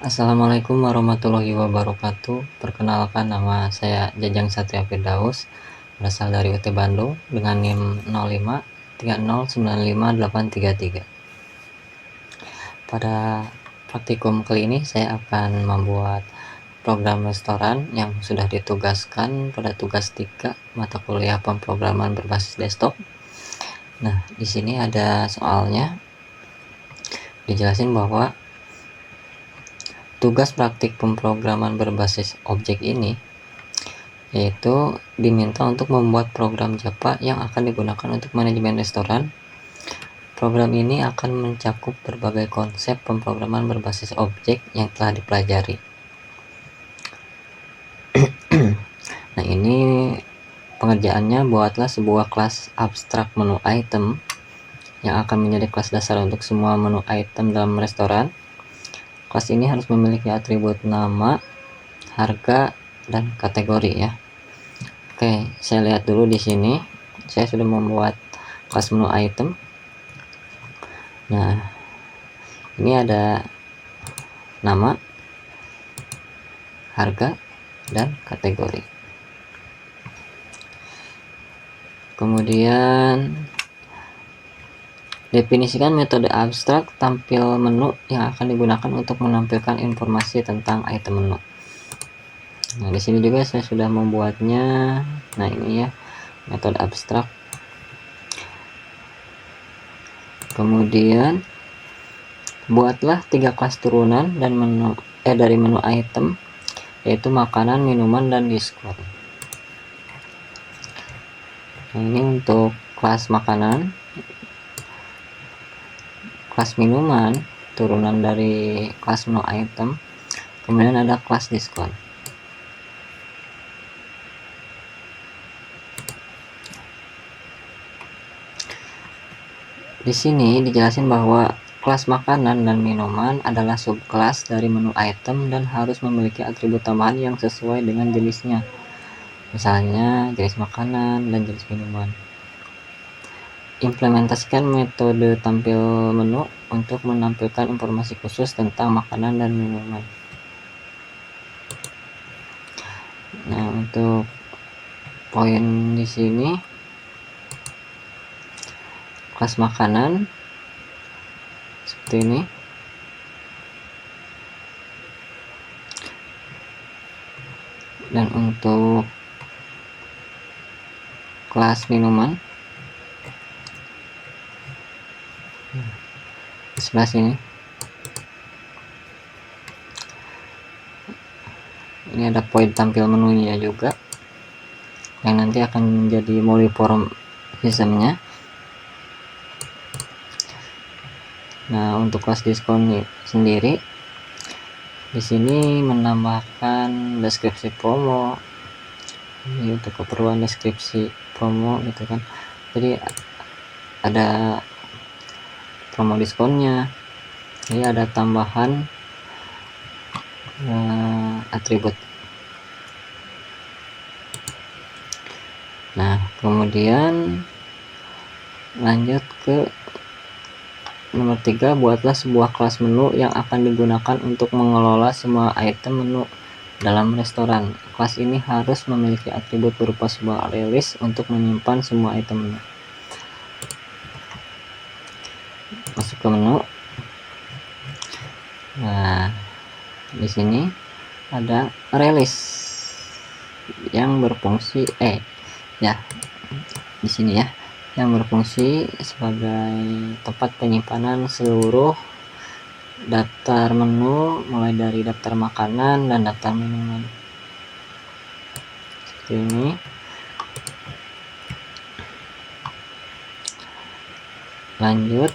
Assalamualaikum warahmatullahi wabarakatuh. Perkenalkan, nama saya Jajang Satria Firdaus, berasal dari UT Bandung dengan NIM 0530909583. Pada praktikum kali ini saya akan membuat program restoran yang sudah ditugaskan pada tugas 3 mata kuliah pemrograman berbasis desktop. Nah, di sini ada soalnya. Dijelasin bahwa tugas praktik pemrograman berbasis objek ini yaitu diminta untuk membuat program Java yang akan digunakan untuk manajemen restoran. Program ini akan mencakup berbagai konsep pemrograman berbasis objek yang telah dipelajari. Nah, ini pengerjaannya: buatlah sebuah kelas abstrak menu item yang akan menjadi kelas dasar untuk semua menu item dalam restoran. Kelas ini harus memiliki atribut nama, harga, dan kategori ya. Oke, saya lihat dulu di sini. Saya sudah membuat kelas menu item. Nah, ini ada nama, harga, dan kategori. Kemudian definisikan metode abstrak tampil menu yang akan digunakan untuk menampilkan informasi tentang item menu. Nah, di sini juga saya sudah membuatnya. Nah, ini ya metode abstrak. Kemudian buatlah 3 kelas turunan dan dari menu item, yaitu makanan, minuman, dan diskon. Nah, ini untuk kelas makanan. Kelas minuman turunan dari kelas menu item, kemudian ada kelas diskon. Di sini dijelasin bahwa kelas makanan dan minuman adalah subkelas dari menu item dan harus memiliki atribut tambahan yang sesuai dengan jenisnya, misalnya jenis makanan dan jenis minuman. Implementasikan metode tampil menu untuk menampilkan informasi khusus tentang makanan dan minuman. Nah, untuk poin di sini, kelas makanan seperti ini. Dan untuk kelas minuman di sebelah sini. Ini ada poin tampil menunya juga yang nanti akan menjadi polymorphism-nya. Nah, untuk kelas diskon sendiri di sini menambahkan deskripsi promo. Ini untuk keperluan deskripsi promo gitu kan. Jadi ada promo diskonnya. Ini ada tambahan atribut. Nah, kemudian lanjut ke nomor 3, buatlah sebuah kelas menu yang akan digunakan untuk mengelola semua item menu dalam restoran. Kelas ini harus memiliki atribut berupa sebuah array list untuk menyimpan semua item menu. Masuk ke menu. Nah, di sini ada array list yang berfungsi di sini ya, yang berfungsi sebagai tempat penyimpanan seluruh daftar menu mulai dari daftar makanan dan daftar minuman. Seperti ini. Lanjut,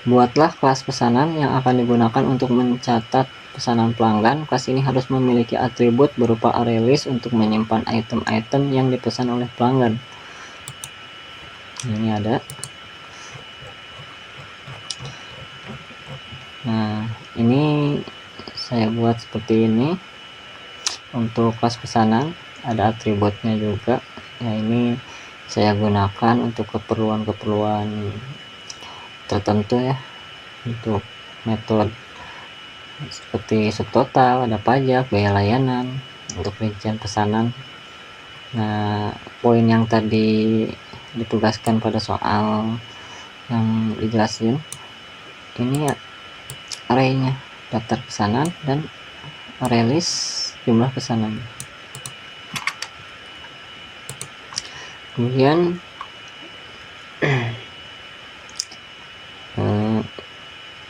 buatlah kelas pesanan yang akan digunakan untuk mencatat pesanan pelanggan. Kelas ini harus memiliki atribut berupa array list untuk menyimpan item-item yang dipesan oleh pelanggan. Ini ada. Nah, ini saya buat seperti ini. Untuk kelas pesanan ada atributnya juga. Nah, ini saya gunakan untuk keperluan tertentu ya, untuk metode seperti subtotal, ada pajak, biaya layanan, untuk rincian pesanan. Nah, poin yang tadi ditugaskan pada soal yang dijelasin ini arraynya, daftar pesanan dan rilis jumlah pesanan. Kemudian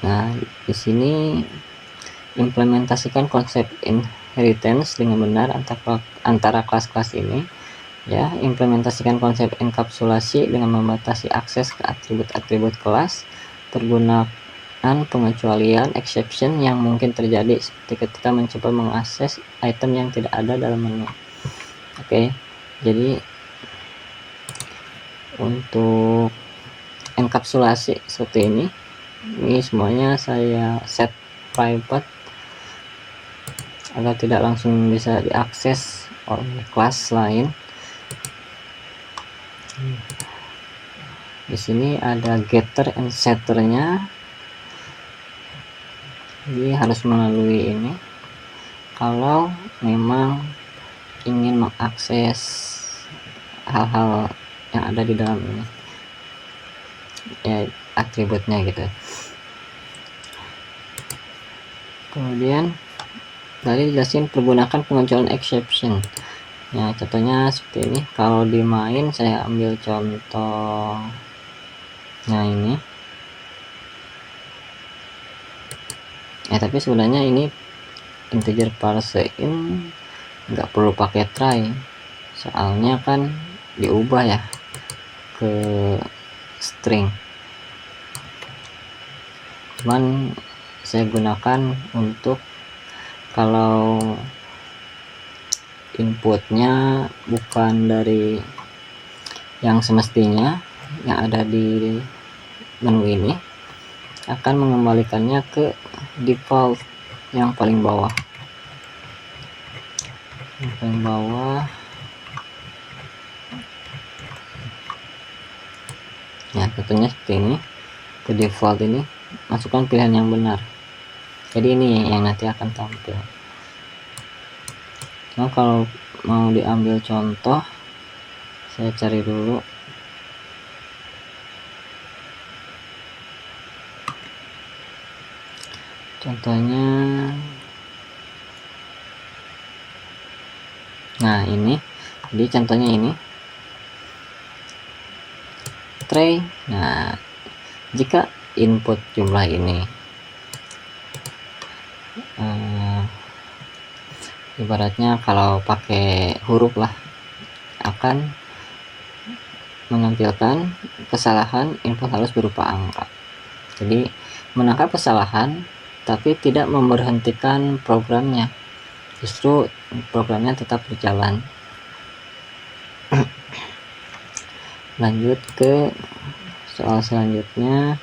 nah di sini implementasikan konsep inheritance dengan benar antara kelas-kelas ini. Ya, implementasikan konsep enkapsulasi dengan membatasi akses ke atribut-atribut kelas. Pergunakan pengecualian exception yang mungkin terjadi seperti ketika mencoba mengakses item yang tidak ada dalam menu. Oke, jadi untuk enkapsulasi seperti ini semuanya saya set private agar tidak langsung bisa diakses oleh kelas lain. Di sini ada getter and setternya, jadi harus melalui ini kalau memang ingin mengakses hal-hal yang ada di dalam ini, ya atributnya gitu. Kemudian tadi jelasin pergunakan pengecualian exception. Ya, contohnya seperti ini. Kalau di main saya ambil contohnya ini. Ya, tapi sebenarnya ini integer parseInt nggak perlu pakai try, soalnya kan diubah ya ke string. Cuman saya gunakan untuk kalau inputnya bukan dari yang semestinya yang ada di menu ini, akan mengembalikannya ke default yang paling bawah. Ya, tentunya seperti ini, ke default ini masukkan pilihan yang benar, jadi ini yang nanti akan tampil. Nah, kalau mau diambil contoh, saya cari dulu. Contohnya, nah ini, jadi contohnya ini tray. Nah, jika input jumlah ini ibaratnya kalau pakai huruf lah, akan menampilkan kesalahan input harus berupa angka. Jadi menangkap kesalahan tapi tidak memberhentikan programnya, justru programnya tetap berjalan. Lanjut ke soal selanjutnya.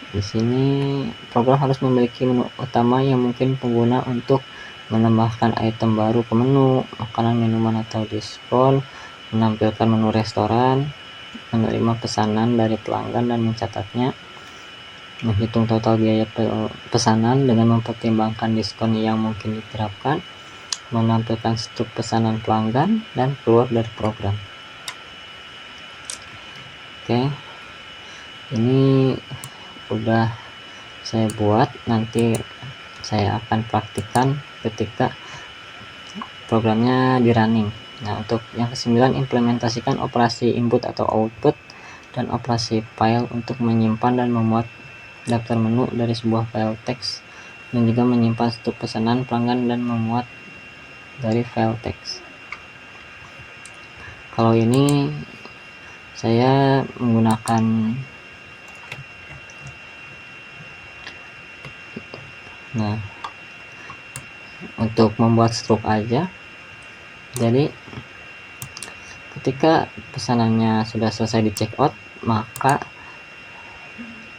Di sini program harus memiliki menu utama yang mungkin pengguna untuk menambahkan item baru ke menu, makanan, minuman, atau diskon, menampilkan menu restoran, menerima pesanan dari pelanggan dan mencatatnya, menghitung total biaya pesanan dengan mempertimbangkan diskon yang mungkin diterapkan, menampilkan stuk pesanan pelanggan, dan keluar dari program. Oke, ini udah saya buat, nanti saya akan praktikkan ketika programnya di running. Nah, untuk yang ke-9, implementasikan operasi input atau output dan operasi file untuk menyimpan dan memuat daftar menu dari sebuah file teks, dan juga menyimpan stuk pesanan pelanggan dan memuat dari file teks. Kalau ini saya menggunakan untuk membuat struk aja. Jadi ketika pesanannya sudah selesai di checkout, maka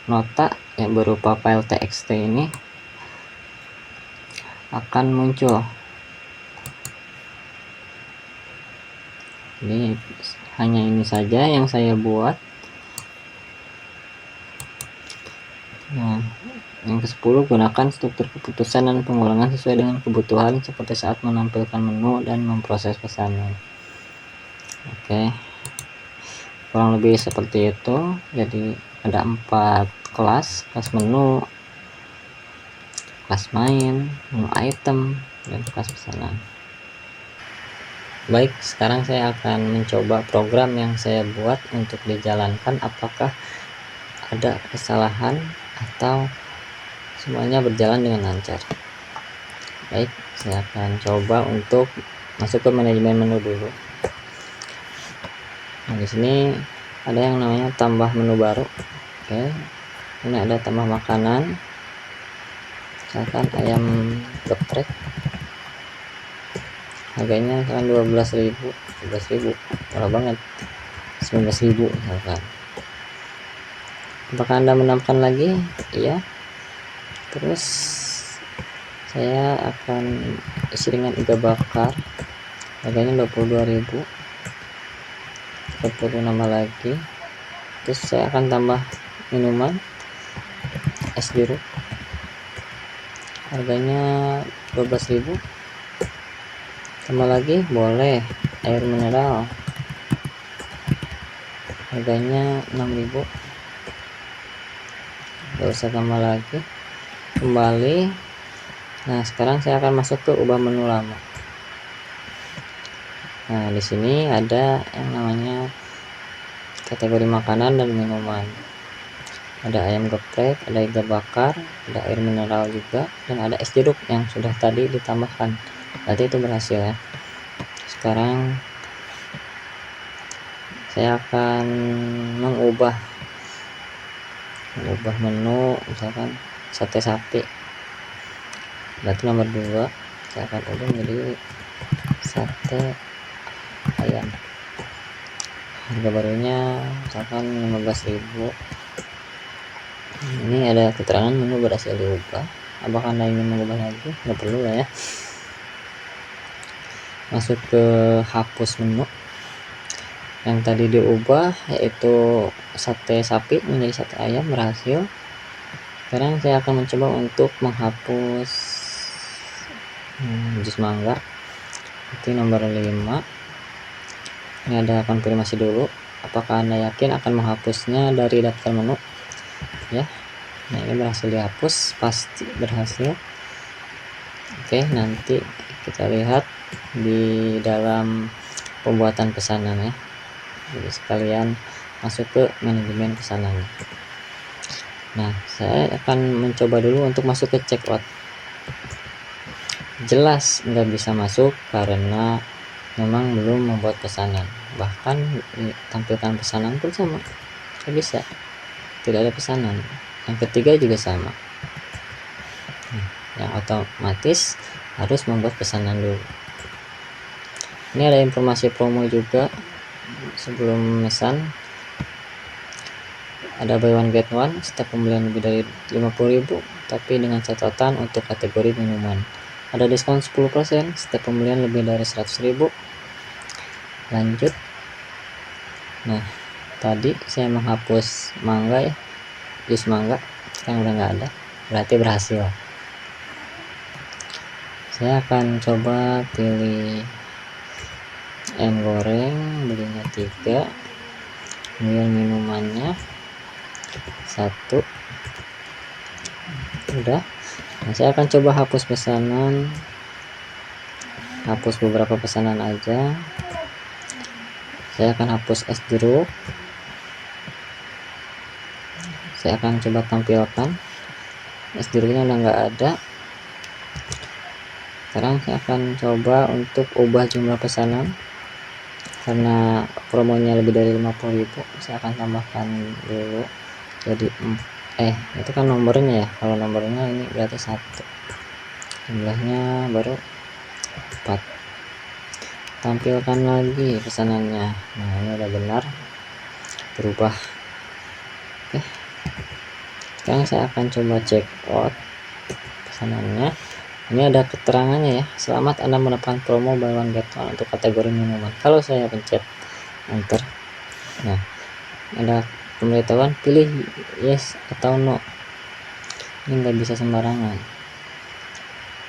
nota yang berupa file txt ini akan muncul. Ini hanya ini saja yang saya buat. Nah, yang ke-10, gunakan struktur keputusan dan pengulangan sesuai dengan kebutuhan seperti saat menampilkan menu dan memproses pesanan. Oke, kurang lebih seperti itu. Jadi ada 4 kelas menu, kelas main, menu item, dan kelas pesanan. Baik, sekarang saya akan mencoba program yang saya buat untuk dijalankan, apakah ada kesalahan atau semuanya berjalan dengan lancar. Baik, saya akan coba untuk masuk ke manajemen menu dulu. Nah, di sini ada yang namanya tambah menu baru. Oke, ini ada tambah makanan, misalkan ayam geprek, harganya misalkan 12.000, murah banget, 19.000 misalkan. Apakah Anda menambahkan lagi? Iya. Terus saya akan isi dengan iga bakar, harganya 22.000, 40 nambah lagi. Terus saya akan tambah minuman, es jeruk, harganya 12.000, tambah lagi boleh air mineral, harganya 6.000, gak usah tambah lagi, kembali. Nah, sekarang saya akan masuk ke ubah menu lama. Nah, di sini ada yang namanya kategori makanan dan minuman. Ada ayam geprek, ada iga bakar, ada air mineral juga, dan ada es jeruk yang sudah tadi ditambahkan. Berarti itu berhasil ya. Sekarang saya akan mengubah menu, misalkan sate sapi, berarti nomor 2 saya akan ubah menjadi sate ayam, harga barunya misalkan 15.000. Ini ada keterangan menu berhasil diubah. Apakah Anda ingin mengubah lagi? Nggak perlu lah ya. Masuk ke hapus menu. Yang tadi diubah yaitu sate sapi menjadi sate ayam, berhasil. Sekarang saya akan mencoba untuk menghapus jus mangga, itu nomor 5. Ini ada konfirmasi dulu, apakah Anda yakin akan menghapusnya dari daftar menu ya. Nah, ini berhasil dihapus, pasti berhasil. Oke, nanti kita lihat di dalam pembuatan pesanan ya. Jadi sekalian masuk ke manajemen pesanan. Nah, saya akan mencoba dulu untuk masuk ke checkout. Jelas nggak bisa masuk karena memang belum membuat pesanan. Bahkan tampilkan pesanan pun sama, nggak bisa, tidak ada pesanan. Yang ketiga juga sama. Yang otomatis harus membuat pesanan dulu. Ini ada informasi promo juga sebelum memesan. Ada buy one get one setiap pembelian lebih dari 50.000, tapi dengan catatan untuk kategori minuman. Ada diskon 10% setiap pembelian lebih dari 100.000. Lanjut. Nah, tadi saya menghapus mangga ya, jus mangga, sekarang udah nggak ada, berarti berhasil. Saya akan coba pilih ayam goreng, belinya 3, kemudian minumannya 1, udah. Nah, saya akan coba hapus pesanan, hapus beberapa pesanan aja. Saya akan hapus es jeruk. Saya akan coba tampilkan es jeruknya udah nggak ada. Sekarang saya akan coba untuk ubah jumlah pesanan karena promonya lebih dari 50.000. Saya akan tambahkan dulu jadi itu kan nomornya ya, kalau nomornya ini berarti 1, jumlahnya baru 4. Tampilkan lagi pesanannya. Nah, ini udah benar berubah. Oke, sekarang saya akan coba check out pesanannya. Ini ada keterangannya ya, selamat Anda mendapatkan promo buy one get one untuk kategori minuman. Kalau saya pencet enter, nah ada pemberitahuan pilih yes atau no. ini nggak bisa sembarangan.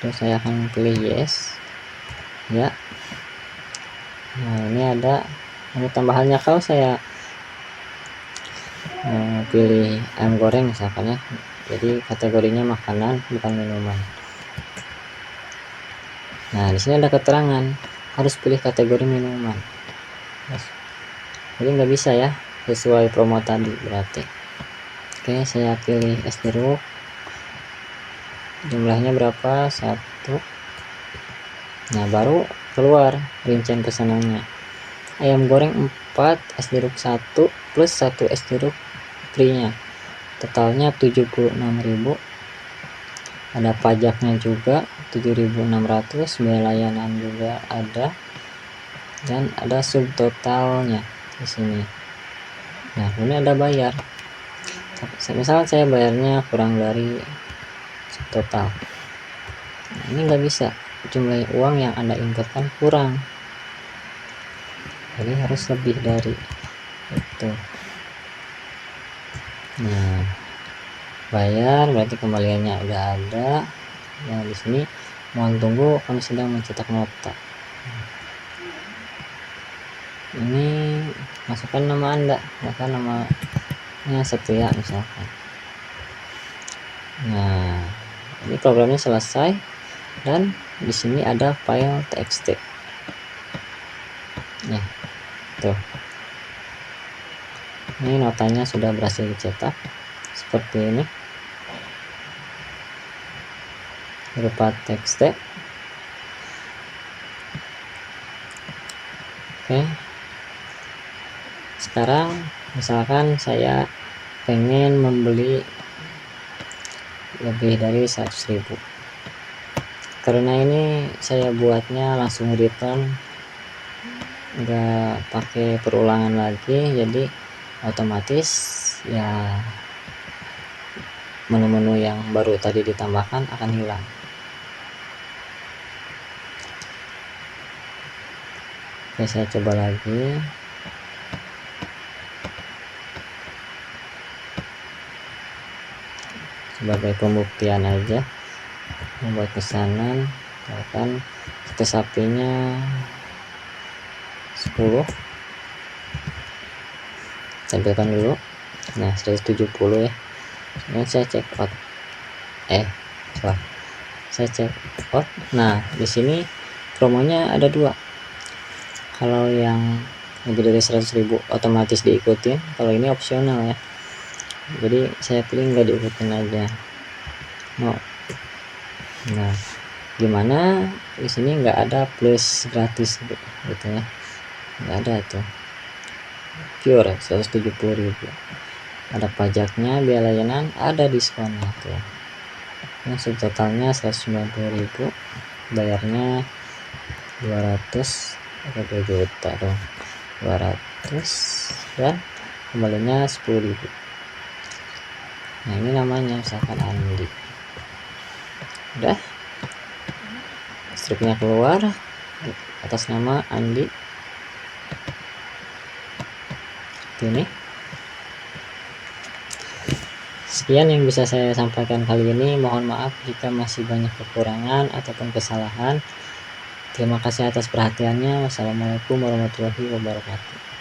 Terus saya akan pilih yes ya. Nah ini ada tambahannya, kalau saya pilih ayam goreng misalkan ya, jadi kategorinya makanan bukan minuman. Nah di sini ada keterangan harus pilih kategori minuman, jadi nggak bisa ya sesuai promo tadi berarti. Oke, saya pilih es jeruk, jumlahnya berapa, 1. Nah baru keluar rincian pesanannya, ayam goreng 4, es jeruk 1 plus 1 es jeruk free nya, totalnya 76.000. Ada pajaknya juga 7.600, biaya layanan juga ada, dan ada subtotalnya di sini. Nah ini ada bayar, misalnya saya bayarnya kurang dari subtotal. Nah, ini nggak bisa, jumlah uang yang Anda inputkan kurang, jadi harus lebih dari itu. Nah bayar berarti kembaliannya udah ada. Nah di sini mohon tunggu, kami sedang mencetak nota. Ini masukkan nama Anda, bahkan namanya Setia misalkan. Nah ini programnya selesai, dan di sini ada file txt. Nah tuh, ini notanya sudah berhasil dicetak seperti ini berupa txt. Oke, sekarang misalkan saya pengen membeli lebih dari 100.000, karena ini saya buatnya langsung return, nggak pakai perulangan lagi, jadi otomatis ya menu-menu yang baru tadi ditambahkan akan hilang. Oke, saya coba lagi. Sebagai pembuktian aja, membuat pesanan, misalkan sate sapinya 10, tampilkan dulu. Nah 170 ya. Kemudian saya check out, saya check out. Nah di sini promonya ada 2. Kalau yang lebih dari 100.000 otomatis diikutin, kalau ini opsional ya, jadi saya pilih nggak diikutin aja. Nah gimana di sini nggak ada plus gratis gitu ya, nggak ada tuh, pure 170.000. Ada pajaknya, biaya layanan, ada diskonnya tuh. Yang subtotalnya 190.000, bayarnya 200 atau 2 juta dong, 200, dan kembalinya 10.000. Nah ini namanya misalkan Andi, udah struknya keluar atas nama Andi ini. Sekian yang bisa saya sampaikan kali ini, mohon maaf jika masih banyak kekurangan ataupun kesalahan. Terima kasih atas perhatiannya. Wassalamualaikum warahmatullahi wabarakatuh.